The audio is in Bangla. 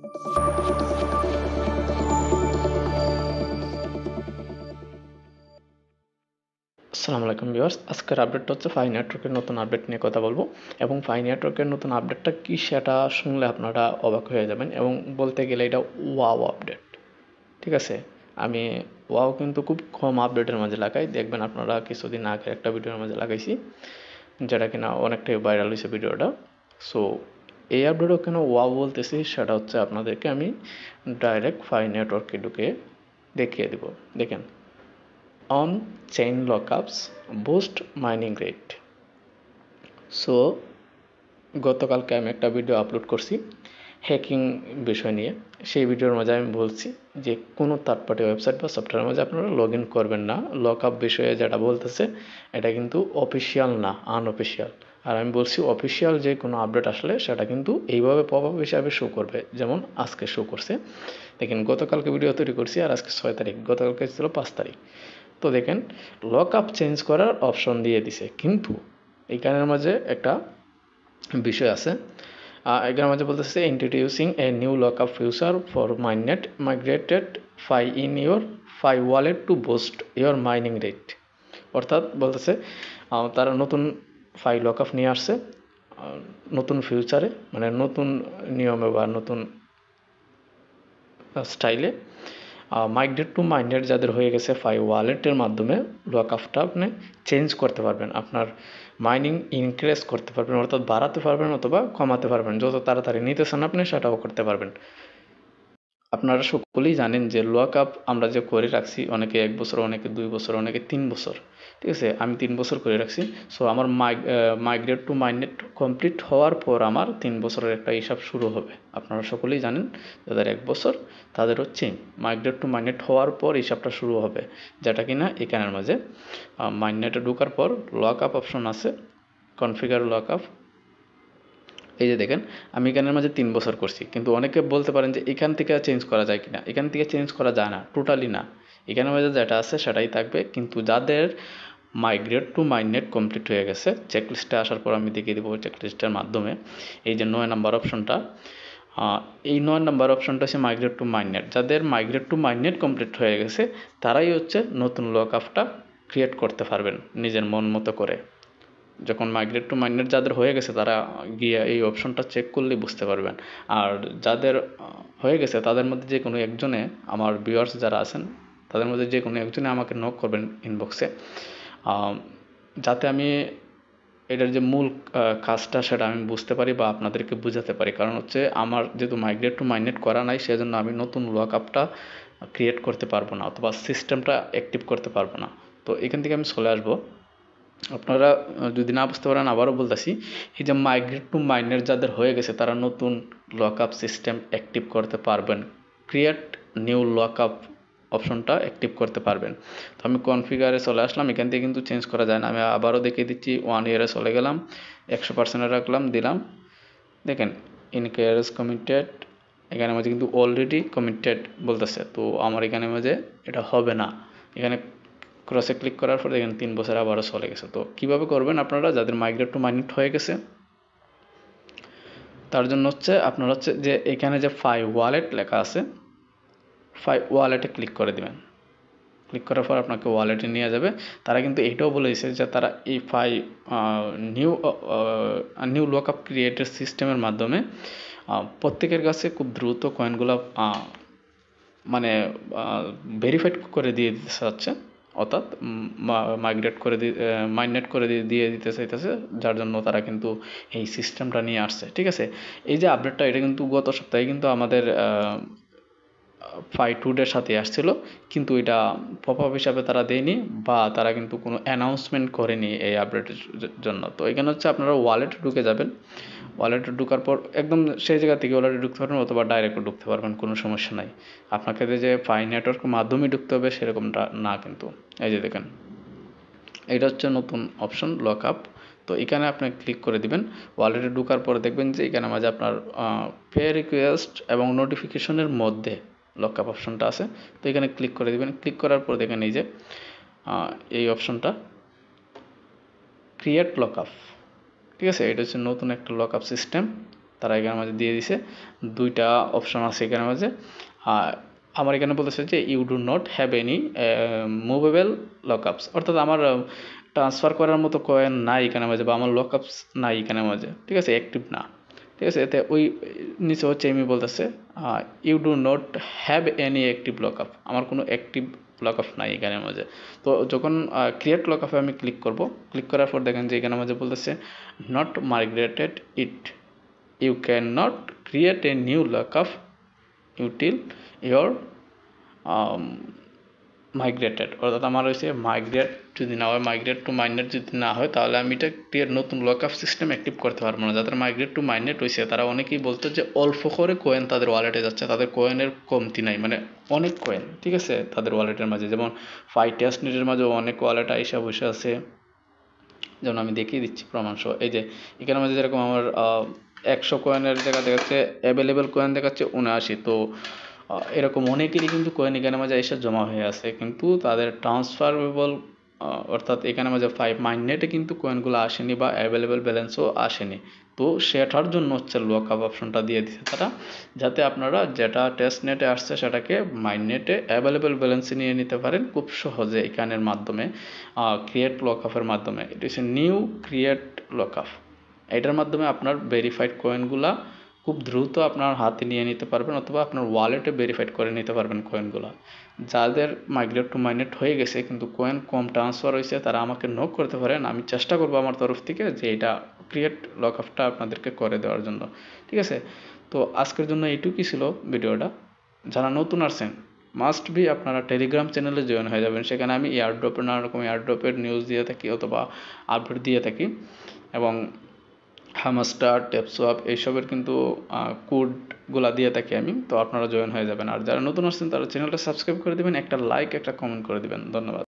আসসালামু আলাইকুম ভিউয়ার্স, আজকের আপডেটটা হচ্ছে ফাই নেটওয়ার্কের নতুন আপডেট নিয়ে কথা বলবো। এবং ফাই নেটওয়ার্কের নতুন আপডেটটা কি সেটা শুনলে আপনারা অবাক হয়ে যাবেন, এবং বলতে গেলে এটা ওয়াও আপডেট। ঠিক আছে, আমি ওয়াও কিন্তু খুব কম আপডেটের মাঝে লাগাই, দেখবেন আপনারা কিছুদিন আগে একটা ভিডিওর মাঝে লাগাইছি যেটা কিনা অনেকটাই ভাইরাল হয়েছে ভিডিওটা। সো এই আপডেটও কেন ওয়াও বলতেছি সেটা হচ্ছে আপনাদেরকে আমি ডাইরেক্ট ফাই নেটওয়ার্কে ঢুকে দেখিয়ে দিব। দেখেন, on chain lockups boost mining rate. So গতকালকে আমি একটা ভিডিও আপলোড করছি হ্যাকিং বিষয় নিয়ে। সেই ভিডিওর মাঝে আমি বলছি যে কোনো থার্ড পার্টি ওয়েবসাইট বা সফটওয়্যারের মাঝে আপনারা লগ ইন করবেন না। লক আপ বিষয়ে যেটা বলতেছে এটা কিন্তু অফিসিয়াল না, আনঅফিসিয়াল। আর আমি বলছি অফিসিয়াল যে কোনো আপডেট আসলে সেটা কিন্তু এইভাবে পপ আপ হিসাবে শো করবে, যেমন আজকে শো করছে। দেখেন, গতকালকে ভিডিও তৈরি করছি আর আজকে 6 তারিখ, গতকালকে ছিল 5 তারিখ। তো দেখেন, লক আপ চেঞ্জ করার অপশন দিয়ে দিছে, কিন্তু এইখানের মাঝে একটা বিষয় আছে। এখানের মাঝে বলতেছে introducing a new lockup future for mainnet migrated Pi in your Pi wallet to boost your mining rate. অর্থাৎ বলতেছে তারা নতুন ফাই লক আপ নিয়ে আসছে নতুন ফিউচারে, মানে নতুন নিয়মে বা নতুন স্টাইলে। মাইগ্রেট টু মাইনেট যাদের হয়ে গেছে ফাই ওয়ালেটের মাধ্যমে লক আপটা আপনি চেঞ্জ করতে পারবেন, আপনার মাইনিং ইনক্রিজ করতে পারবেন, অর্থাৎ বাড়াতে পারবেন অথবা কমাতে পারবেন। যত তাড়াতাড়ি নিতেছেন আপনি সেটাও করতে পারবেন। আপনারা সকলেই জানেন যে লক আপ আমরা যে করে রাখছি, অনেকে 1 বছর, অনেকে 2 বছর, অনেকে 3 বছর। ঠিক আছে, আমি 3 বছর করে রাখছি। সো আমার মাইগ্রেট টু মাইনেট কমপ্লিট হওয়ার পর আমার 3 বছরের একটা হিসাব শুরু হবে। আপনারা সকলেই জানেন যাদের 1 বছর তাদের হচ্ছে মাইগ্রেট টু মাইনেট হওয়ার পর হিসাবটা শুরু হবে, যেটা কিনা এখানের মাঝে মাইনেটে ঢোকার পর লক আপ অপশন আছে, কনফিগার লক আপ। এই যে দেখেন, আমি এখানের মাঝে 3 বছর করছি, কিন্তু অনেকে বলতে পারেন যে এখান থেকে চেঞ্জ করা যায় কিনা। এখান থেকে চেঞ্জ করা যায় না, টোটালি না। এখানের মাঝে যেটা আছে সেটাই থাকবে, কিন্তু যাদের মাইগ্রেট টু মাইনেট কমপ্লিট হয়ে গেছে, চেকলিস্টে আসার পর আমি দেখিয়ে দেবো চেকলিস্টের মাধ্যমে। এই যে 9 নাম্বার অপশনটা, এই 9 নাম্বার অপশনটা হচ্ছে মাইগ্রেট টু মাইনেট। যাদের মাইগ্রেট টু মাইনেট কমপ্লিট হয়ে গেছে তারাই হচ্ছে নতুন লক আপটা ক্রিয়েট করতে পারবেন নিজের মন মতো করে। যখন মাইগ্রেট টু মাইনেট যাদের হয়ে গেছে তারা গিয়ে এই অপশনটা চেক করলেই বুঝতে পারবেন। আর যাদের হয়ে গেছে তাদের মধ্যে যে কোনো একজনে, আমার ভিউয়ার্স যারা আছেন তাদের মধ্যে যে কোনো একজনে আমাকে নক করবেন ইনবক্সে, যাতে আমি এটার যে মূল কাজটা সেটা আমি বুঝতে পারি বা আপনাদেরকে বুঝাতে পারি। কারণ হচ্ছে আমার যেহেতু মাইগ্রেট টু মাইনেট করা নাই, সেজন্য আমি নতুন লক আপটা ক্রিয়েট করতে পারবো না অথবা সিস্টেমটা অ্যাক্টিভ করতে পারবো না। তো এখান থেকে আমি চলে আসবো। আপনারা যদি না বুঝতে পারেন আবারও বলতেছি, এই যে মাইগ্রেট টু মাইনেট যাদের হয়ে গেছে তারা নতুন লক আপ সিস্টেম অ্যাক্টিভ করতে পারবেন, ক্রিয়েট নিউ লক আপ অপশনটা অ্যাক্টিভ করতে পারবেন। তো আমি কনফিগারে চলে আসলাম, এখান থেকে কিন্তু চেঞ্জ করা যায় না। আমি আবারও দেখিয়ে দিচ্ছি, 1 ইয়ারে চলে গেলাম, 100% রাখলাম, দিলাম। দেখেন, ইনকোয়ারিজ কমিটেড, এখানে মাঝে কিন্তু অলরেডি কমিটেড বলতেছে, তো আমার এখানে মাঝে এটা হবে না। এখানে ক্রসে ক্লিক করার পর দেখেন 3 বছর আবারও চলে গেছে। তো কীভাবে করবেন আপনারা যাদের মাইগ্রেট টু মাইনেট হয়ে গেছে, তার জন্য হচ্ছে আপনারা হচ্ছে যে এখানে যে ফাই ওয়ালেট লেখা আছে, ফাই ওয়ালেটে ক্লিক করে দিবেন। ক্লিক করার পর আপনাকে ওয়ালেটে নিয়ে যাবে। তারা কিন্তু এইটাও বলে দিয়েছে যে তারা এই Pi new new lockup created সিস্টেমের মাধ্যমে প্রত্যেকের কাছে খুব দ্রুত কয়েনগুলো মানে ভেরিফাইড করে দিয়ে দিতে চাচ্ছে, অর্থাৎ মাইগ্রেট করে মাইনেট করে দিয়ে দিতে চাইতেছে, যার জন্য তারা কিন্তু এই সিস্টেমটা নিয়ে আসছে। ঠিক আছে, এই যে আপডেটটা এটা কিন্তু গত সপ্তাহে কিন্তু আমাদের ফাই টুডের সাথে আসছিল, কিন্তু এটা পপ আপ হিসাবে তারা দেয়নি বা তারা কিন্তু কোনো অ্যানাউন্সমেন্ট করেনি এই আপডেটের জন্য। তো এখানে হচ্ছে আপনারা ওয়ালেটে ঢুকে যাবেন, ওয়ালেটে ঢোকার পর একদম সেই জায়গা থেকে ওয়ালেটে ঢুকতে পারবেন অথবা ডাইরেক্টও ঢুকতে পারবেন, কোনো সমস্যা নাই। আপনাকে যে ফাই নেটওয়ার্কের মাধ্যমেই ঢুকতে হবে সেরকমটা না কিন্তু। এই যে দেখেন, এটা হচ্ছে নতুন অপশন লক আপ। তো এখানে আপনি ক্লিক করে দিবেন। ওয়ালেটে ঢোকার পরে দেখবেন যে এখানে মাঝে আপনার পে রিকোয়েস্ট এবং নোটিফিকেশনের মধ্যে লক আপ অপশনটা আছে। তো এখানে ক্লিক করে দিবেন। ক্লিক করার পর দেখেন এই যে এই অপশনটা ক্রিয়েট লক আপ। ঠিক আছে, এটা হচ্ছে নতুন একটা লক আপ সিস্টেম তারা এখানের মাঝে দিয়ে দিছে 2টা অপশন আছে এখানের মাঝে। আমার এখানে বলতেছে যে you do not have any movable lockups, অর্থাৎ আমার ট্রান্সফার করার মতো কয়েন নাই এখানের মাঝে, বা আমার লকআপস নাই এখানের মাঝে, ঠিক আছে, অ্যাক্টিভ না, ঠিক আছে। এতে ওই নিচে হচ্ছে এমনি বলতেছে you do not have any active lockup, আমার কোনো অ্যাক্টিভ লকআপ নাই এখানের মাঝে। তো যখন ক্রিয়েট লকআপে আমি ক্লিক করব, ক্লিক করার পর দেখেন যে এখানের মাঝে বলতেছে not migrated it, you can not create a new lockup until your migrated, অর্থাৎ আমার হয়েছে মাইগ্রেট যদি না হয়, মাইগ্রেট টু মাইনেট যদি না হয়, তাহলে আমি এটা ক্রিয়েট নতুন লকআপ সিস্টেম অ্যাক্টিভ করতে পারবো না। যাদের মাইগ্রেট টু মাইনেট হয়েছে তারা অনেকেই বলতো যে অল্প করে কয়েন তাদের ওয়ালেটে যাচ্ছে, তাদের কয়েনের কমতি নাই, মানে অনেক কয়েন, ঠিক আছে, তাদের ওয়ালেটের মাঝে। যেমন ফাইটাসনেটের মাঝে অনেক ওয়ালেট আইসা বসে আছে, যেমন আমি দেখিয়ে দিচ্ছি প্রমাণসহ। এই যে এখানের মাঝে যেরকম আমার 100 কয়েনের জায়গা দেখাচ্ছে অ্যাভেলেবেল কয়েন দেখাচ্ছে 79, তো এরকম অনেকেরই কিন্তু কয়েন এখানে মাঝে এসে জমা হয়ে আছে, কিন্তু তাদের ট্রান্সফারেবল অর্থাৎ এখানে মাঝে 5 মাইনেটে কিন্তু কয়েনগুলো আসেনি বা অ্যাভেলেবেল ব্যালেন্সও আসেনি। তো সেটার জন্য হচ্ছে লকআপ অপশনটা দিয়ে দিচ্ছে তারা, যাতে আপনারা যেটা টেস্ট নেটে আসছে সেটাকে মাইনেটে অ্যাভেলেবেল ব্যালেন্সে নিয়ে নিতে পারেন খুব সহজে এখানের মাধ্যমে, ক্রিয়েট লকআপের মাধ্যমে। এটা হচ্ছে নিউ ক্রিয়েট লকআপ, এটার মাধ্যমে আপনার ভেরিফাইড কয়েনগুলা খুব দ্রুত আপনার হাতে নিয়ে নিতে পারবেন, অথবা আপনার ওয়ালেটে ভেরিফাইড করে নিতে পারবেন কয়েনগুলো। যাদের মাইগ্রেট টু মাইনেট হয়ে গেছে কিন্তু কয়েন কম ট্রান্সফার হয়েছে, তারা আমাকে নক করতে পারেন, আমি চেষ্টা করবো আমার তরফ থেকে যে এটা ক্রিয়েট লকআপটা আপনাদেরকে করে দেওয়ার জন্য, ঠিক আছে। তো আজকের জন্য এইটুকুই ছিল ভিডিওটা। যারা নতুন আসছেন মাস্ট বি আপনারা টেলিগ্রাম চ্যানেলে জয়েন হয়ে যাবেন, সেখানে আমি এয়ারড্রপের নানা রকম এয়ারড্রপের নিউজ দিয়ে থাকি অথবা আপডেট দিয়ে থাকি, এবং হামাস্টার ট্যাপসোয়াপ এইসবের কিন্তু কোডগুলা দিয়ে থাকি আমি। তো আপনারা জয়েন হয়ে যাবেন, আর যারা নতুন আসছেন তারা চ্যানেলটা সাবস্ক্রাইব করে দেবেন, একটা লাইক একটা কমেন্ট করে দেবেন। ধন্যবাদ।